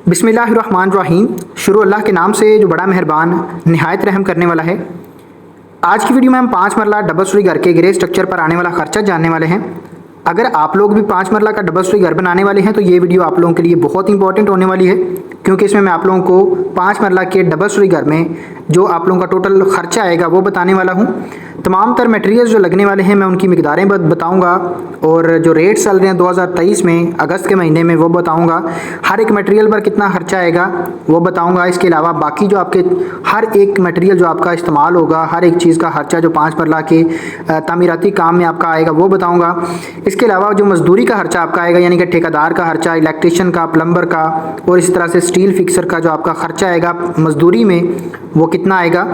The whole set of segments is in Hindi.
बिस्मिल्लाहिर्रहमानिर्रहीम। शुरू अल्लाह के नाम से जो बड़ा मेहरबान निहायत रहम करने वाला है। आज की वीडियो में हम 5 मरला डबल स्टोरी घर के ग्रे स्ट्रक्चर पर आने वाला खर्चा जानने वाले हैं। अगर आप लोग भी 5 मरला का डबल स्टोरी घर बनाने वाले हैं तो ये वीडियो आप लोगों के लिए बहुत इंपॉर्टेंट होने वाली है, क्योंकि इसमें मैं आप लोगों को 5 मरला के डबल स्टोरी घर में जो आप लोगों का टोटल खर्चा आएगा वो बताने वाला हूँ। तमाम तर मटेरियल्स जो लगने वाले हैं मैं उनकी मिकदारें बताऊंगा, और जो रेट्स चल रहे हैं 2023 में अगस्त के महीने में वो बताऊंगा। हर एक मटेरियल पर कितना खर्चा आएगा वो बताऊंगा। इसके अलावा बाकी जो आपके हर एक मटेरियल जो आपका इस्तेमाल होगा, हर एक चीज़ का खर्चा जो 5 मरला के तामीराती काम में आपका आएगा वो बताऊँगा। इसके अलावा जो मजदूरी का खर्चा आपका आएगा, यानी कि ठेकेदार का खर्चा, इलेक्ट्रिशियन का, प्लम्बर का, और इस तरह से स्टील फिक्सर का जो आपका खर्चा आएगा मजदूरी में वो कितना आएगा।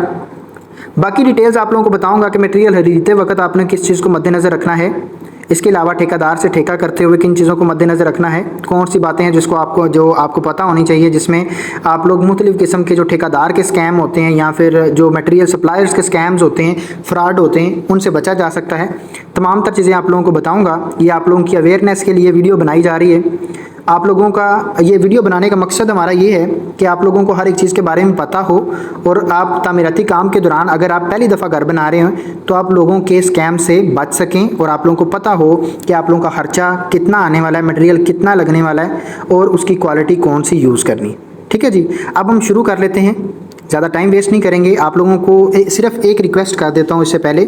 बाकी डिटेल्स आप लोगों को बताऊंगा कि मटेरियल खरीदते वक्त आपने किस चीज़ को मद्देनज़र रखना है। इसके अलावा ठेकेदार से ठेका करते हुए किन चीज़ों को मद्देनज़र रखना है, कौन सी बातें हैं जो आपको पता होनी चाहिए, जिसमें आप लोग मुख्तलिफ़ किस्म के जो ठेकेदार के स्कैम होते हैं या फिर जो मटेरियल सप्लायर्स के स्कैम्स होते हैं, फ्रॉड होते हैं, उनसे बचा जा सकता है। तमाम तर चीज़ें आप लोगों को बताऊँगा। ये आप लोगों की अवेयरनेस के लिए वीडियो बनाई जा रही है। आप लोगों का ये वीडियो बनाने का मकसद हमारा ये है कि आप लोगों को हर एक चीज़ के बारे में पता हो, और आप तामीराती काम के दौरान अगर आप पहली दफ़ा घर बना रहे हैं तो आप लोगों के स्कैम से बच सकें, और आप लोगों को पता हो कि आप लोगों का ख़र्चा कितना आने वाला है, मटेरियल कितना लगने वाला है, और उसकी क्वालिटी कौन सी यूज़ करनी। ठीक है जी, अब हम शुरू कर लेते हैं, ज़्यादा टाइम वेस्ट नहीं करेंगे। आप लोगों को सिर्फ एक रिक्वेस्ट कर देता हूँ इससे पहले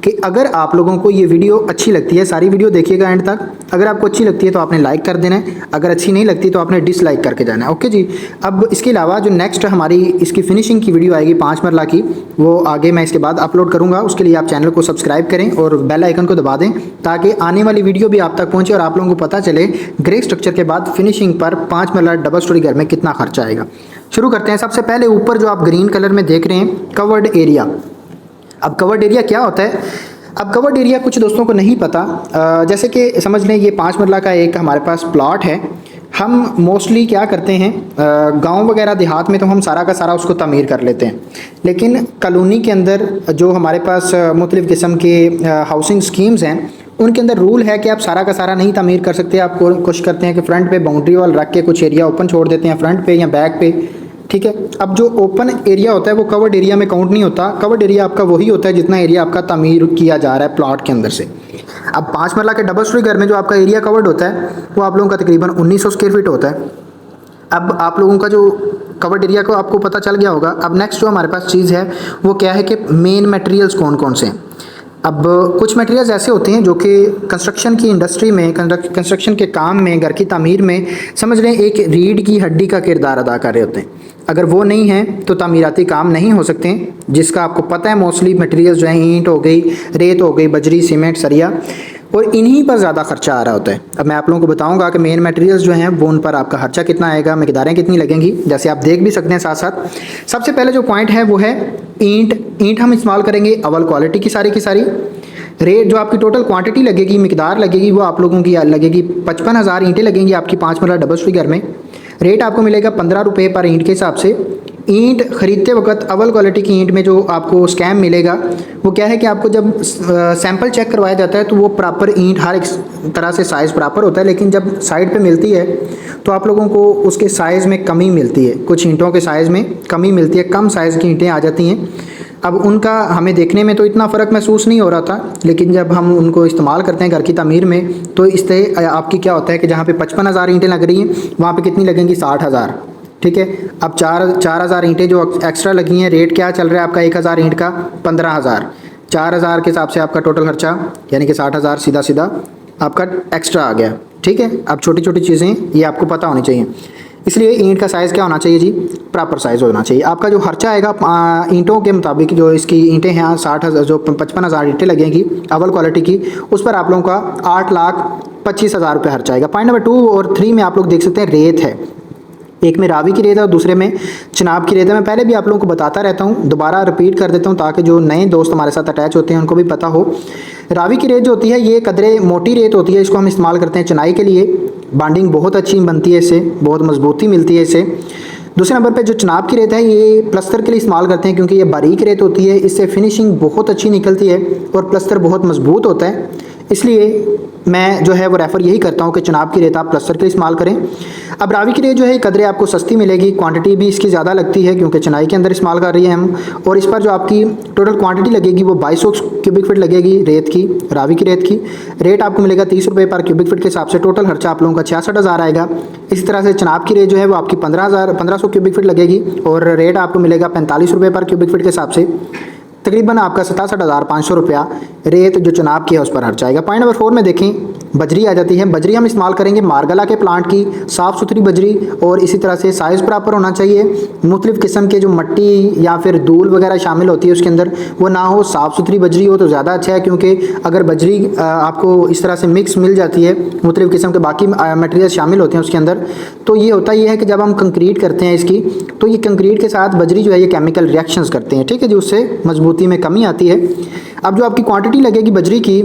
कि अगर आप लोगों को ये वीडियो अच्छी लगती है, सारी वीडियो देखिएगा एंड तक। अगर आपको अच्छी लगती है तो आपने लाइक कर देना है, अगर अच्छी नहीं लगती तो आपने डिसलाइक करके जाना है। ओके जी। अब इसके अलावा जो नेक्स्ट हमारी इसकी फिनिशिंग की वीडियो आएगी 5 मरला की, वो आगे मैं इसके बाद अपलोड करूँगा। उसके लिए आप चैनल को सब्सक्राइब करें और बेल आइकन को दबा दें, ताकि आने वाली वीडियो भी आप तक पहुँचे और आप लोगों को पता चले ग्रे स्ट्रक्चर के बाद फिनिशिंग पर 5 मरला डबल स्टोरी घर में कितना खर्चा आएगा। शुरू करते हैं। सबसे पहले ऊपर जो आप ग्रीन कलर में देख रहे हैं कवर्ड एरिया। अब कवर्ड एरिया क्या होता है? अब कवर्ड एरिया कुछ दोस्तों को नहीं पता। जैसे कि समझ लें ये 5 मरला का एक हमारे पास प्लॉट है। हम मोस्टली क्या करते हैं, गांव वगैरह देहात में तो हम सारा का सारा उसको तामीर कर लेते हैं, लेकिन कॉलोनी के अंदर जो हमारे पास मुख्तलिफ़ किस्म के हाउसिंग स्कीम्स हैं उनके अंदर रूल है कि आप सारा का सारा नहीं तामीर कर सकते। आप कोशिश करते हैं कि फ्रंट पे बाउंड्री वॉल रख के कुछ एरिया ओपन छोड़ देते हैं फ्रंट पे या बैक पे। ठीक है। अब जो ओपन एरिया होता है वो कवर्ड एरिया में काउंट नहीं होता। कवर्ड एरिया आपका वही होता है जितना एरिया आपका तामीर किया जा रहा है प्लॉट के अंदर से। अब 5 मरला के डबल स्टोरी घर में जो आपका एरिया कवर्ड होता है वो आप लोगों का तकरीबन 1900 स्क्वायर फीट होता है। अब आप लोगों का जो कवर्ड एरिया को आपको पता चल गया होगा। अब नेक्स्ट जो हमारे पास चीज़ है वो क्या है कि मेन मटेरियल्स कौन कौन से हैं। अब कुछ मटेरियल्स ऐसे होते हैं जो कि कंस्ट्रक्शन की इंडस्ट्री में, कंस्ट्रक्शन के काम में, घर की तामीर में समझ लें एक रीढ़ की हड्डी का किरदार अदा कर रहे होते हैं। अगर वो नहीं है तो तामीराती काम नहीं हो सकते हैं, जिसका आपको पता है मोस्टली मटेरियल्स जो हैं ईंट हो गई, रेत हो गई, बजरी, सीमेंट, सरिया, और इन्हीं पर ज़्यादा खर्चा आ रहा होता है। अब मैं आप लोगों को बताऊंगा कि मेन मटेरियल्स जो हैं वो उन पर आपका खर्चा कितना आएगा, मिकदारें कितनी लगेंगी, जैसे आप देख भी सकते हैं साथ साथ। सबसे पहले जो पॉइंट है वो है ईंट। ईंट हम इस्तेमाल करेंगे अव्वल क्वालिटी की सारी। रेट जो आपकी टोटल क्वांटिटी लगेगी, मिकदार लगेगी, वो आप लोगों की लगेगी 55,000 ईंटें लगेंगी आपकी 5 मरला डबल स्टोरी घर में। रेट आपको मिलेगा 15 रुपये पर ईंट के हिसाब से। ईंट ख़रीदते वक्त अव्वल क्वालिटी की ईंट में जो आपको स्कैम मिलेगा वो क्या है कि आपको जब सैंपल चेक करवाया जाता है तो वो प्रॉपर ईंट हर एक तरह से साइज़ प्रॉपर होता है, लेकिन जब साइड पे मिलती है तो आप लोगों को उसके साइज़ में कमी मिलती है। कुछ ईंटों के साइज़ में कमी मिलती है, कम साइज़ की ईंटें आ जाती हैं। अब उनका हमें देखने में तो इतना फ़र्क महसूस नहीं हो रहा था, लेकिन जब हम उनको इस्तेमाल करते हैं घर की तामीर में तो इससे आपकी क्या होता है कि जहाँ पे 55,000 ईंटें लग रही हैं वहाँ पे कितनी लगेंगी, 60,000। ठीक है। अब 4,000 ईंटें जो एक्स्ट्रा लगी हैं, रेट क्या चल रहा है आपका 1,000 ईंट का 15,000। 4,000 के हिसाब से आपका टोटल खर्चा यानी कि 60,000 सीधा सीधा आपका एक्स्ट्रा आ गया। ठीक है। अब छोटी छोटी चीज़ें ये आपको पता होनी चाहिए, इसलिए ईंट का साइज़ क्या होना चाहिए जी, प्रॉपर साइज़ होना चाहिए। आपका जो खर्चा आएगा ईंटों के मुताबिक, जो इसकी ईंटें हैं 60,000 जो 55,000 ईंटें लगेंगी अव्वल क्वालिटी की, उस पर आप लोगों का 8,25,000 रुपये खर्चा आएगा। पॉइंट नंबर 2 और 3 में आप लोग देख सकते हैं रेत है। एक में रावी की रेत है और दूसरे में चिनाब की रेत है। मैं पहले भी आप लोगों को बताता रहता हूँ, दोबारा रिपीट कर देता हूँ ताकि जो नए दोस्त हमारे साथ अटैच होते हैं उनको भी पता हो। रावी की रेत जो होती है ये कदरे मोटी रेत होती है, इसको हम इस्तेमाल करते हैं चिनाई के लिए। बॉन्डिंग बहुत अच्छी बनती है इससे, बहुत मजबूती मिलती है इससे। दूसरे नंबर पे जो चिनाब की रेत है ये प्लस्तर के लिए इस्तेमाल करते हैं, क्योंकि ये बारीक रेत होती है, इससे फिनिशिंग बहुत अच्छी निकलती है और प्लस्तर बहुत मजबूत होता है। इसलिए मैं जो है वो रेफ़र यही करता हूँ कि चुनाव की रेत आप प्लस्तर के इस्तेमाल करें। अब रावी की रेत जो है कदरे आपको सस्ती मिलेगी, क्वांटिटी भी इसकी ज़्यादा लगती है क्योंकि चुनाई के अंदर इस्तेमाल कर रही है हम, और इस पर जो आपकी टोटल क्वांटिटी लगेगी वो 2200 क्यूबिक फीट लगेगी रेत की, रावी की रेत की। रेट आपको मिलेगा 30 रुपये पर क्यूबिक फीट के हिसाब से। टोटल खर्चा आप लोगों का 66,000 आएगा। इसी तरह से चनाब की रेट जो है वो आपकी 1500 क्यूबिक फीट लगेगी और रेट आपको मिलेगा 45 रुपये पर क्यूबिक फीट के हिसाब से। तकरीबन आपका 67,500 रुपया रेत जो चुनाव की है उस पर खर्च आएगा। पॉइंट नंबर 4 में देखें, बजरी आ जाती है। बजरी हम इस्तेमाल करेंगे मारगला के प्लांट की, साफ़ सुथरी बजरी, और इसी तरह से साइज़ प्रॉपर होना चाहिए। मुख्तलिफ़ किस्म के जो मिट्टी या फिर धूल वगैरह शामिल होती है उसके अंदर वो ना हो, साफ़ सुथरी बजरी हो तो ज़्यादा अच्छा है, क्योंकि अगर बजरी आपको इस तरह से मिक्स मिल जाती है, मुख्तलिफ़ किस्म के बाकी मटेरियल शामिल होते हैं उसके अंदर, तो ये होता ही है कि जब हम कंक्रीट करते हैं इसकी, तो ये कंक्रीट के साथ बजरी जो है ये केमिकल रिएक्शंस करते हैं, ठीक है जी, उससे मजबूती में कमी आती है। अब जो आपकी क्वांटिटी लगेगी बजरी की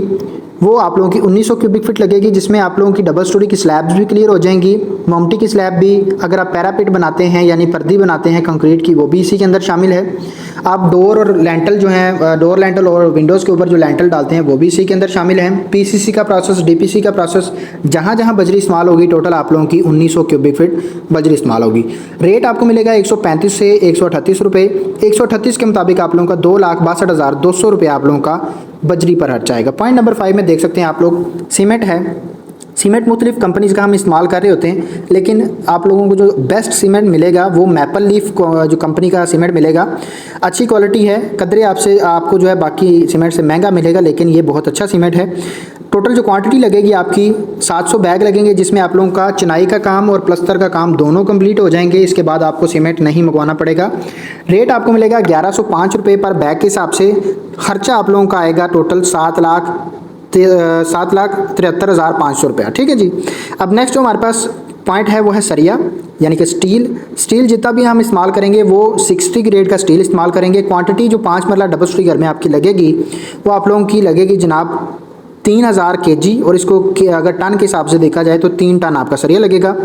वो आप लोगों की 1900 क्यूबिक फीट लगेगी, जिसमें आप लोगों की डबल स्टोरी की स्लैब्स भी क्लियर हो जाएंगी। मोमटी की स्लैब भी, अगर आप पैरापिट बनाते हैं यानी पर्दी बनाते हैं कंक्रीट की, वो भी इसी के अंदर शामिल है। आप डोर और लेंटल जो है, डोर लेंटल और विंडोज़ के ऊपर जो लेंटल डालते हैं वो भी इसी के अंदर शामिल है। पीसीसी का प्रोसेस, डीपीसी का प्रोसेस, जहाँ जहाँ बजरी इस्तेमाल होगी टोटल आप लोगों की 1900 क्यूबिक फीट बजरी इस्तेमाल होगी। रेट आपको मिलेगा 135 से 138 रुपये। 138 के मुताबिक आप लोगों का 2,62,200 रुपये आप लोगों का बजरी पर खर्च आएगा। पॉइंट नंबर 5 में देख सकते हैं आप लोग, सीमेंट है। सीमेंट मुख्तलिफ़ कंपनीज़ का हम इस्तेमाल कर रहे होते हैं, लेकिन आप लोगों को जो बेस्ट सीमेंट मिलेगा वो मैपल लीफ जो कंपनी का सीमेंट मिलेगा। अच्छी क्वालिटी है, कदरे आपको जो है बाकी सीमेंट से महंगा मिलेगा, लेकिन ये बहुत अच्छा सीमेंट है। टोटल जो क्वांटिटी लगेगी आपकी 700 बैग लगेंगे, जिसमें आप लोगों का चिनाई का काम और प्लस्तर का काम दोनों कंप्लीट हो जाएंगे। इसके बाद आपको सीमेंट नहीं मंगवाना पड़ेगा। रेट आपको मिलेगा 1105 रुपये पर बैग के हिसाब से। खर्चा आप लोगों का आएगा टोटल 7,73,500 रुपया, ठीक है जी। अब नेक्स्ट जो हमारे पास पॉइंट है वो है सरिया, यानी कि स्टील जितना भी हम इस्तेमाल करेंगे वो 60 ग्रेड का स्टील इस्तेमाल करेंगे। क्वांटिटी जो 5 मरला डबल स्टोरी घर में आपकी लगेगी वो आप लोगों की लगेगी जनाब 3000 kg, और इसको अगर टन के हिसाब से देखा जाए तो 3 टन आपका सरिया लगेगा।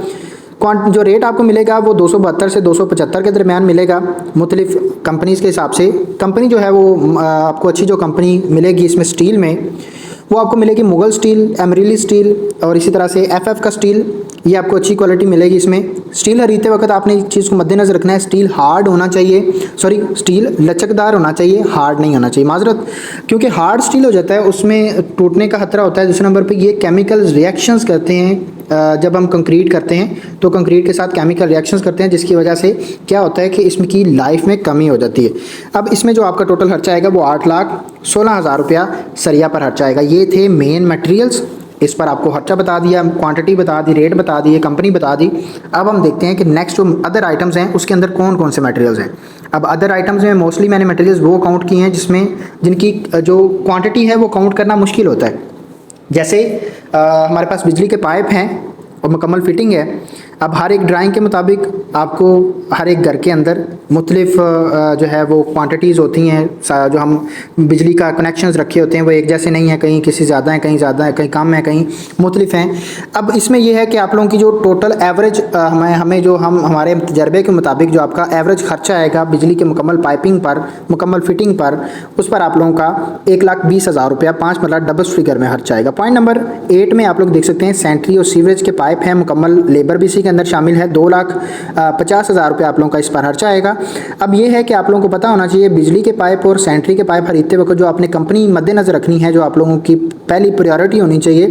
जो रेट आपको मिलेगा वो 272 से 275 के दरमियान मिलेगा, मुख्तलिफ़ कंपनीज़ के हिसाब से। कंपनी जो है वो आपको अच्छी जो कंपनी मिलेगी इसमें स्टील में वो आपको मिलेगी मुगल स्टील, एमरिली स्टील, और इसी तरह से एफएफ का स्टील, ये आपको अच्छी क्वालिटी मिलेगी इसमें। स्टील खरीदते वक्त आपने इस चीज़ को मद्देनज़र रखना है, स्टील हार्ड होना चाहिए, स्टील लचकदार होना चाहिए, हार्ड नहीं होना चाहिए, माजरत, क्योंकि हार्ड स्टील हो जाता है उसमें टूटने का खतरा होता है। दूसरे नंबर पे ये केमिकल रिएक्शंस करते हैं, जब हम कंक्रीट करते हैं तो कंक्रीट के साथ केमिकल रिएक्शंस करते हैं, जिसकी वजह से क्या होता है कि इसमें की लाइफ में कमी हो जाती है। अब इसमें जो आपका टोटल खर्चा आएगा वो 8,16,000 रुपया सरिया पर खर्चा आएगा। ये थे मेन मटेरियल्स, इस पर आपको खर्चा बता दिया, क्वांटिटी बता दी, रेट बता दिए, कंपनी बता दी। अब हम देखते हैं कि नेक्स्ट जो अदर आइटम्स हैं उसके अंदर कौन कौन से मटेरियल्स हैं। अब अदर आइटम्स में मोस्टली मैंने मटेरियल्स वो काउंट किए हैं जिनकी जो क्वांटिटी है वो काउंट करना मुश्किल होता है। जैसे हमारे पास बिजली के पाइप हैं और मुकम्मल फिटिंग है। अब हर एक ड्राइंग के मुताबिक आपको हर एक घर के अंदर मुख्तलिफ जो है वो क्वांटिटीज़ होती हैं। जो हम बिजली का कनेक्शंस रखे होते हैं वो एक जैसे नहीं है, कहीं किसी ज़्यादा है, कहीं ज़्यादा है, कहीं कम है, कहीं मुख्तलिफ हैं। अब इसमें यह है कि आप लोगों की जो टोटल एवरेज हमें जो हमारे तजर्बे के मुताबिक जो आपका एवरेज खर्चा आएगा बिजली के मुकम्मल पाइपिंग पर, मुकम्मल फिटिंग पर, उस पर आप लोगों का 1,20,000 रुपया 5 मरला डबल स्टोरी घर में खर्चा आएगा। पॉइंट नंबर 8 में आप लोग देख सकते हैं सैनिटरी और सीवरेज के पाइप हैं, मुकम्मल लेबर भी इसी के अंदर शामिल है। 2,50,000 रुपये आप लोगों का इस पर खर्चा आएगा। अब ये है कि आप लोगों को पता होना चाहिए बिजली के पाइप और सैनिटरी के पाइप खरीदते वक्त जो आपने कंपनी मद्देनज़र रखनी है, जो आप लोगों की पहली प्रायोरिटी होनी चाहिए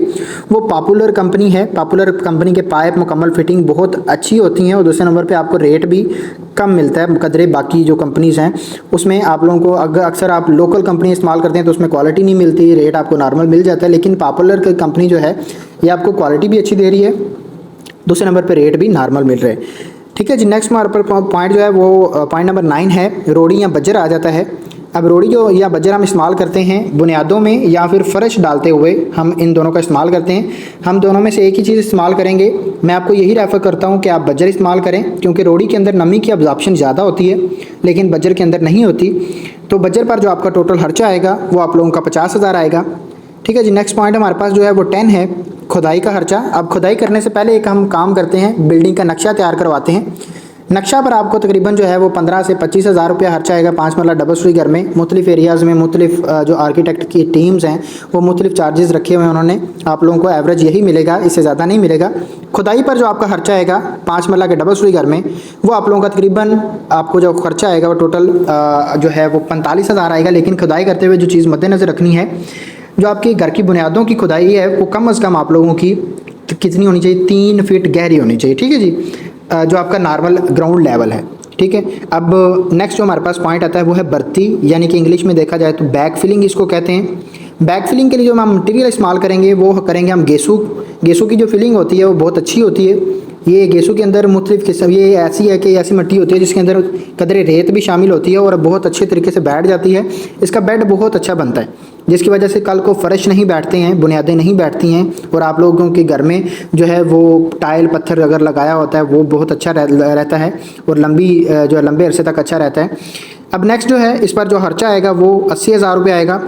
वो पॉपुलर कंपनी है। पॉपुलर कंपनी के पाइप मुकम्मल फिटिंग बहुत अच्छी होती हैं और दूसरे नंबर पर आपको रेट भी कम मिलता है कदरे बाकी जो कंपनीज़ हैं उसमें। आप लोगों को अक्सर आप लोकल कंपनी इस्तेमाल करते हैं तो उसमें क्वालिटी नहीं मिलती, रेट आपको नॉर्मल मिल जाता है, लेकिन पॉपुलर कंपनी जो है ये आपको क्वालिटी भी अच्छी दे रही है, दूसरे नंबर पे रेट भी नॉर्मल मिल रहे हैं, ठीक है जी। नेक्स्ट हमारे पर पॉइंट जो है वो पॉइंट नंबर 9 है, रोड़ी या बजर आ जाता है। अब रोड़ी जो या बजर हम इस्तेमाल करते हैं बुनियादों में या फिर फ़र्श डालते हुए, हम इन दोनों का इस्तेमाल करते हैं। हम दोनों में से एक ही चीज़ इस्तेमाल करेंगे। मैं आपको यही रेफ़र करता हूँ कि आप बजर इस्तेमाल करें, क्योंकि रोड़ी के अंदर नमी की अब्जॉर्प्शन ज़्यादा होती है लेकिन बजर के अंदर नहीं होती। तो बजर पर जो आपका टोटल खर्चा आएगा वो आप लोगों का 50,000 आएगा, ठीक है जी। नेक्स्ट पॉइंट हमारे पास जो है वो 10 है, खुदाई का खर्चा। अब खुदाई करने से पहले एक हम काम करते हैं, बिल्डिंग का नक्शा तैयार करवाते हैं। नक्शा पर आपको तकरीबन जो है वो 15 से 25 हज़ार रुपया खर्चा आएगा 5 मरला डबल स्टोरी घर में। मुख्तलिफ एरियाज़ में मुख्तलिफ जो आर्किटेक्ट की टीम्स हैं वो मुख्तलिफ चार्जेस रखे हुए हैं उन्होंने। आप लोगों को एवरेज यही मिलेगा, इससे ज़्यादा नहीं मिलेगा। खुदाई पर जो आपका खर्चा आएगा 5 मरला के डबल स्टोरी घर में, वो आप लोगों का तकरीबन आपको जो खर्चा आएगा वो टोटल जो है वो 45 हज़ार आएगा। लेकिन खुदाई करते हुए जो चीज़ मद्देनज़र रखनी है, जो आपकी घर की बुनियादों की खुदाई है वो कम अज़ कम आप लोगों की कितनी होनी चाहिए, 3 फीट गहरी होनी चाहिए। ठीक है जी, जो आपका नॉर्मल ग्राउंड लेवल है। ठीक है, अब नेक्स्ट जो हमारे पास पॉइंट आता है वो है बर्ती, यानी कि इंग्लिश में देखा जाए तो बैक फिलिंग इसको कहते हैं। बैक फिलिंग के लिए जो हम मटेरियल इस्तेमाल करेंगे वो करेंगे हम गेसू। गेसू की जो फिलिंग होती है वो बहुत अच्छी होती है। ये गेसू के अंदर मुख्तलिफ किस्म, ये ऐसी है कि ऐसी मिट्टी होती है जिसके अंदर कदरे रेत भी शामिल होती है और बहुत अच्छे तरीके से बैठ जाती है। इसका बेड बहुत अच्छा बनता है, जिसकी वजह से कल को फ़र्श नहीं बैठते हैं, बुनियादें नहीं बैठती हैं और आप लोगों के घर में जो है वो टाइल पत्थर अगर लगाया होता है वो बहुत अच्छा रहता है और जो है लंबे अरसे तक अच्छा रहता है। अब नेक्स्ट जो है इस पर जो खर्चा आएगा वो 80 हज़ार रुपये आएगा।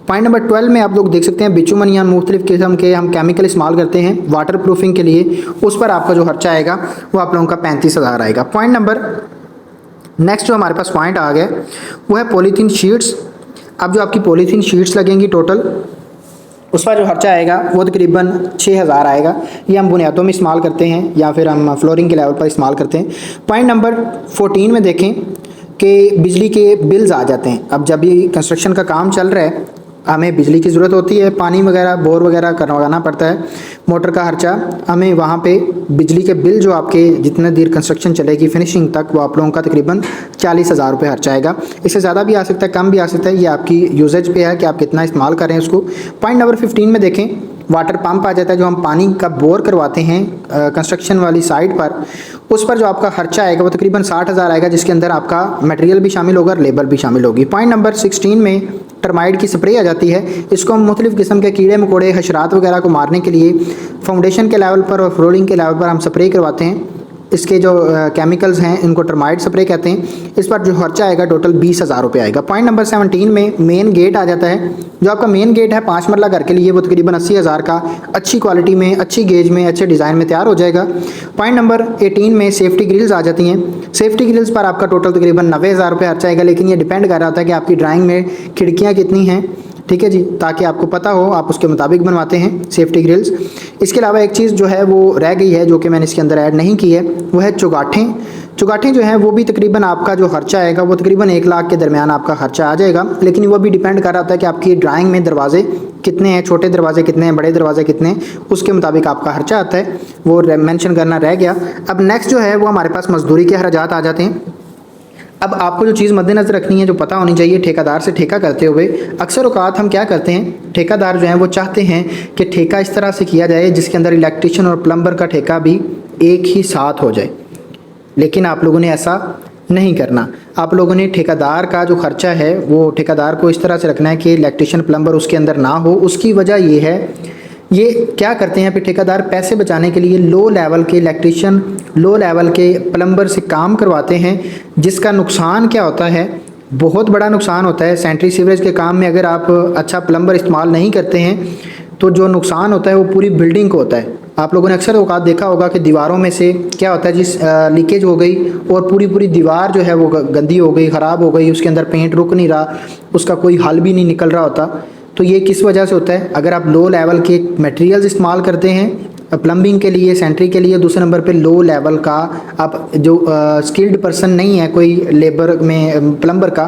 पॉइंट नंबर 12 में आप लोग देख सकते हैं बिचुमन या मुख्तलिफ किस्म के हम केमिकल इस्तेमाल करते हैं वाटर प्रूफिंग के लिए, उस पर आपका जो खर्चा आएगा वो आप लोगों का 35 हज़ार आएगा। पॉइंट नंबर नेक्स्ट जो हमारे पास पॉइंट आ गया वो है पॉलीथीन शीट्स। अब जो आपकी पॉलीथीन शीट्स लगेंगी टोटल, उस पर जो खर्चा आएगा वो तकरीबन 6 हज़ार आएगा। ये हम बुनियादों में इस्तेमाल करते हैं या फिर हम फ्लोरिंग के लेवल पर इस्तेमाल करते हैं। पॉइंट नंबर 14 में देखें कि बिजली के बिल्स आ जाते हैं। अब जब भी कंस्ट्रक्शन का काम चल रहा है हमें बिजली की ज़रूरत होती है, पानी वगैरह बोर वगैरह करवाना पड़ता है, मोटर का खर्चा, हमें वहाँ पे बिजली के बिल जो आपके जितने देर कंस्ट्रक्शन चलेगी फिनिशिंग तक वो आप लोगों का तकरीबन 40 हज़ार रुपये खर्चा आएगा। इससे ज़्यादा भी आ सकता है, कम भी आ सकता है, ये आपकी यूजेज पे है कि आप कितना इस्तेमाल कर रहे हैं उसको। पॉइंट नंबर 15 में देखें वाटर पंप आ जाता है, जो हम पानी का बोर करवाते हैं कंस्ट्रक्शन वाली साइट पर, उस पर जो आपका खर्चा आएगा वो तकरीबन 60 हज़ार आएगा, जिसके अंदर आपका मटेरियल भी शामिल होगा और लेबर भी शामिल होगी। पॉइंट नंबर 16 में टर्माइट की स्प्रे आ जाती है। इसको हम मुख्तलिफ किस्म के कीड़े मकोड़े हशरात वगैरह को मारने के लिए फाउंडेशन के लेवल पर और फ्लोरिंग के लेवल पर हम स्प्रे करवाते हैं। इसके जो केमिकल्स हैं इनको टर्माइट स्प्रे कहते हैं। इस पर जो खर्चा आएगा टोटल 20 हज़ार रुपये आएगा। पॉइंट नंबर 17 में मेन गेट आ जाता है। जो आपका मेन गेट है 5 मरला घर के लिए वो तकरीबन 80 हज़ार का अच्छी क्वालिटी में, अच्छी गेज में, अच्छे डिज़ाइन में तैयार हो जाएगा। पॉइंट नंबर 18 में सेफ्टी ग्रिल्स आ जाती हैं। सेफ्टी ग्रिल्स पर आपका टोटल तकरीबन 90 हज़ार रुपये खर्चा आएगा, लेकिन ये डिपेंड कर रहा था कि आपकी ड्राइंग में खिड़कियाँ कितनी हैं। ठीक है जी, ताकि आपको पता हो आप उसके मुताबिक बनवाते हैं सेफ्टी ग्रिल्स। इसके अलावा एक चीज़ जो है वो रह गई है जो कि मैंने इसके अंदर ऐड नहीं की है, वो है चुगाठें। चुगाठें जो हैं वो भी तकरीबन आपका जो खर्चा आएगा वो तकरीबन 1 लाख के दरमियान आपका खर्चा आ जाएगा, लेकिन वो भी डिपेंड कर रहा था कि आपकी ड्राइंग में दरवाजे कितने हैं, छोटे दरवाजे कितने हैं, बड़े दरवाजे कितने हैं, उसके मुताबिक आपका खर्चा आता है, वो मेंशन करना रह गया। अब नेक्स्ट जो है वो हमारे पास मजदूरी के अखराजात आ जाते हैं। अब आपको जो चीज़ मद्देनज़र रखनी है, जो पता होनी चाहिए, ठेकेदार से ठेका करते हुए अक्सर औकात हम क्या करते हैं, ठेकेदार जो हैं वो चाहते हैं कि ठेका इस तरह से किया जाए जिसके अंदर इलेक्ट्रिशियन और प्लम्बर का ठेका भी एक ही साथ हो जाए, लेकिन आप लोगों ने ऐसा नहीं करना। आप लोगों ने ठेकेदार का जो खर्चा है वो ठेकेदार को इस तरह से रखना है कि इलेक्ट्रिशियन प्लम्बर उसके अंदर ना हो। उसकी वजह ये है, ये क्या करते हैं फिर ठेकेदार पैसे बचाने के लिए लो लेवल के इलेक्ट्रिशियन, लो लेवल के प्लम्बर से काम करवाते हैं, जिसका नुकसान क्या होता है, बहुत बड़ा नुकसान होता है। सेंट्री सीवरेज के काम में अगर आप अच्छा प्लम्बर इस्तेमाल नहीं करते हैं तो जो नुकसान होता है वो पूरी बिल्डिंग को होता है। आप लोगों ने अक्सर औकात देखा होगा कि दीवारों में से क्या होता है, जिस लीकेज हो गई और पूरी दीवार जो है वो गंदी हो गई, ख़राब हो गई, उसके अंदर पेंट रुक नहीं रहा, उसका कोई हल भी नहीं निकल रहा होता। तो ये किस वजह से होता है, अगर आप लो लेवल के मटेरियल्स इस्तेमाल करते हैं प्लम्बिंग के लिए, सेंट्री के लिए, दूसरे नंबर पे लो लेवल का आप जो स्किल्ड पर्सन नहीं है कोई लेबर में प्लम्बर का,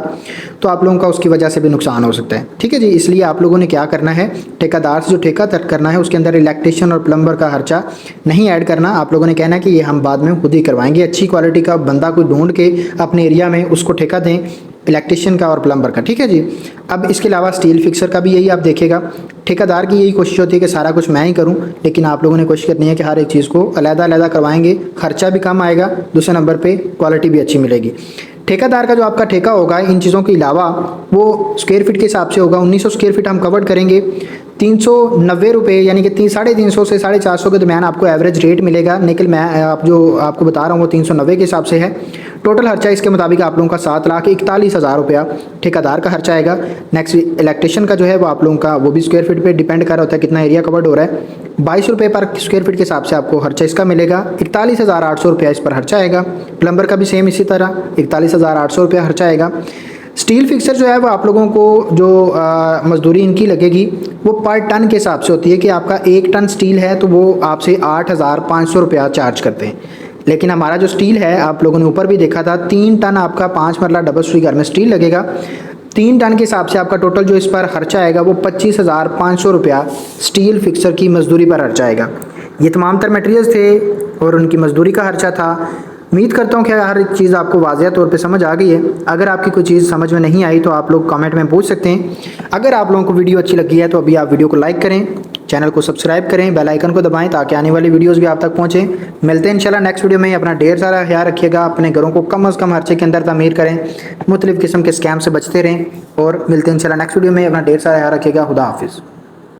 तो आप लोगों का उसकी वजह से भी नुकसान हो सकता है। ठीक है जी, इसलिए आप लोगों ने क्या करना है, ठेकेदार से जो ठेका तय करना है उसके अंदर इलेक्ट्रिशियन और प्लम्बर का खर्चा नहीं ऐड करना। आप लोगों ने कहना है कि ये हम बाद में खुद ही करवाएंगे। अच्छी क्वालिटी का बंदा कोई ढूंढ के अपने एरिया में उसको ठेका दें, इलेक्ट्रिशियन का और प्लम्बर का। ठीक है जी। अब इसके अलावा स्टील फिक्सर का भी यही आप देखेगा, ठेकेदार की यही कोशिश होती है कि सारा कुछ मैं ही करूं, लेकिन आप लोगों ने कोशिश करनी है कि हर एक चीज़ को अलग-अलग करवाएंगे, खर्चा भी कम आएगा, दूसरे नंबर पे क्वालिटी भी अच्छी मिलेगी। ठेकेदार का जो आपका ठेका होगा इन चीज़ों के अलावा वो स्क्वायर फीट के हिसाब से होगा। 1900 स्क्वायर फीट हम कवर करेंगे, 390 रुपये यानी कि 350 से 450 के दरमियान आपको एवरेज रेट मिलेगा। लेकिन मैं आप जो आपको बता रहा हूँ वो 390 के हिसाब से है। टोटल खर्चा इसके मुताबिक आप लोगों का 7,41,000 रुपया ठेकेदार का खर्चा आएगा। नेक्स्ट इलेक्ट्रिशियन का जो है वो आप लोगों का वो भी स्क्वायर फीट पे डिपेंड कर रहा होता है कितना एरिया कवर्ड हो रहा है। 22 रुपये पर स्क्वायर फीट के हिसाब से आपको खर्चा इसका मिलेगा। 41,800 रुपया इस पर खर्चा आएगा। प्लम्बर का भी सेम इसी तरह 41,800 रुपया खर्चा आएगा। स्टील फिक्सर जो है वो आप लोगों को जो मजदूरी इनकी लगेगी वो पर टन के हिसाब से होती है कि आपका 1 टन स्टील है तो वो आपसे 8,500 रुपया चार्ज करते हैं। लेकिन हमारा जो स्टील है आप लोगों ने ऊपर भी देखा था 3 टन आपका 5 मरला डबल स्टोरी घर में स्टील लगेगा। 3 टन के हिसाब से आपका टोटल जो इस पर खर्चा आएगा वो 25,500 रुपया स्टील फिक्सर की मजदूरी पर खर्चा आएगा। ये तमाम तर मटेरियल्स थे और उनकी मजदूरी का खर्चा था। उम्मीद करता हूँ कि हर एक चीज़ आपको वाज़ेह तौर पे समझ आ गई है। अगर आपकी कोई चीज़ समझ में नहीं आई तो आप लोग कमेंट में पूछ सकते हैं। अगर आप लोगों को वीडियो अच्छी लगी है तो अभी आप वीडियो को लाइक करें, चैनल को सब्सक्राइब करें, बेल आइकन को दबाएं ताकि आने वाली वीडियोस भी आप तक पहुँचें। मिलते हैं इंशाल्लाह नेक्स्ट वीडियो में। अपना ढेर सारा ख्याल रखिएगा, अपने घरों को कम अज़ कम खर्चे के अंदर तमीर करें, मुख्तलिफ़ किस्म के स्कैम से बचते रहें और मिलते हैं इंशाल्लाह नेक्स्ट वीडियो में। अपना ढेर सारा ख्याल रखिएगा। खुदा हाफिज़।